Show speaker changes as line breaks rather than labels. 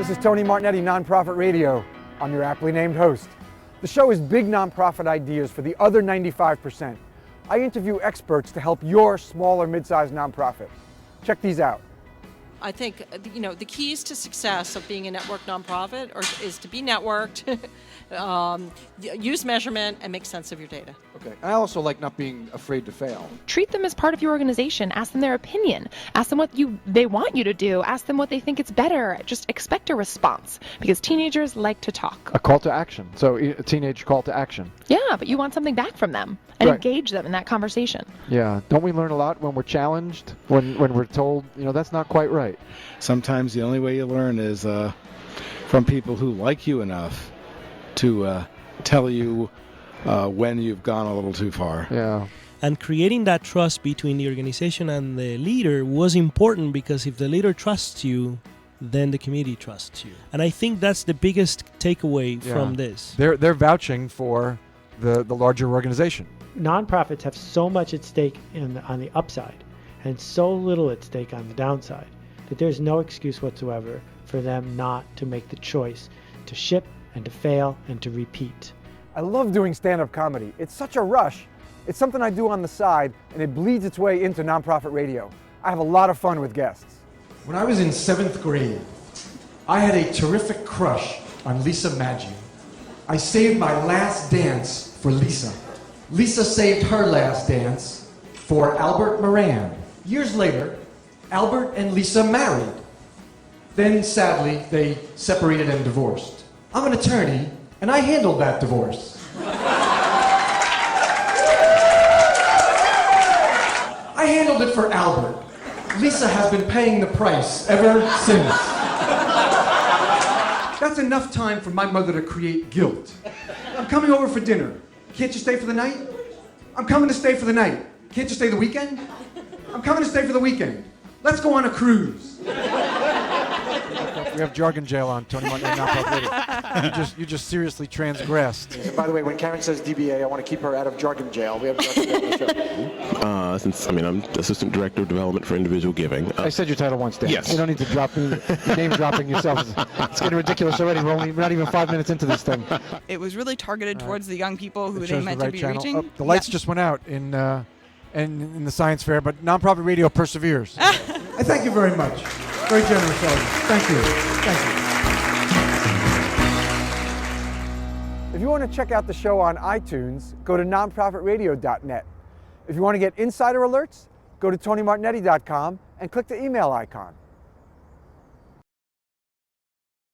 This is Tony Martignetti, Nonprofit Radio. I'm your aptly named host. The show is big nonprofit ideas for the other 95%. I interview experts to help your small or mid-sized nonprofit. Check these out.
I think, the keys to success of being a network nonprofit is to be networked, use measurement, and make sense of your data.
Okay. I also like not being afraid to fail.
Treat them as part of your organization. Ask them their opinion. Ask them what they want you to do. Ask them what they think is better. Just expect a response, because teenagers like to talk.
A call to action. So a teenage call to action.
Yeah, but you want something back from them and
Right.
engage them in that conversation.
Yeah. Don't we learn a lot when we're challenged, when we're told, that's not quite right?
Sometimes the only way you learn is from people who like you enough to tell you when you've gone a little too far.
Yeah.
And creating that trust between the organization and the leader was important, because if the leader trusts you, then the community trusts you. And I think that's the biggest takeaway from this.
They're vouching for the larger organization.
Nonprofits have so much at stake on the upside and so little at stake on the downside that there's no excuse whatsoever for them not to make the choice to ship and to fail and to repeat.
I love doing stand-up comedy. It's such a rush. It's something I do on the side, and it bleeds its way into nonprofit radio. I have a lot of fun with guests.
When I was in 7th grade, I had a terrific crush on Lisa Maggi. I saved my last dance for Lisa. Lisa saved her last dance for Albert Moran. Years later, Albert and Lisa married. Then, sadly, they separated and divorced. I'm an attorney, and I handled that divorce. I handled it for Albert. Lisa has been paying the price ever since. That's enough time for my mother to create guilt. I'm coming over for dinner. Can't you stay for the night? I'm coming to stay for the night. Can't you stay the weekend? I'm coming to stay for the weekend. Let's go on a cruise.
We have jargon jail on Tony Martignetti, Nonprofit Radio. You just seriously transgressed. By the way, when Karen says DBA, I want to keep her out of jargon jail. We have jargon jail on the show.
I'm Assistant Director of Development for Individual Giving.
I said your title once, Dan.
Yes.
You don't need to drop me, name dropping yourself. It's getting ridiculous already. We're not even 5 minutes into this thing.
It was really targeted towards the young people who
It
they
shows
meant
the
to
right
be
channel.
reaching.
Oh, the lights just went out in the science fair, but Nonprofit Radio perseveres.
I thank you very much. Very generous of you. Thank you. Thank you.
If you want to check out the show on iTunes, go to nonprofitradio.net. If you want to get insider alerts, go to tonymartignetti.com and click the email icon.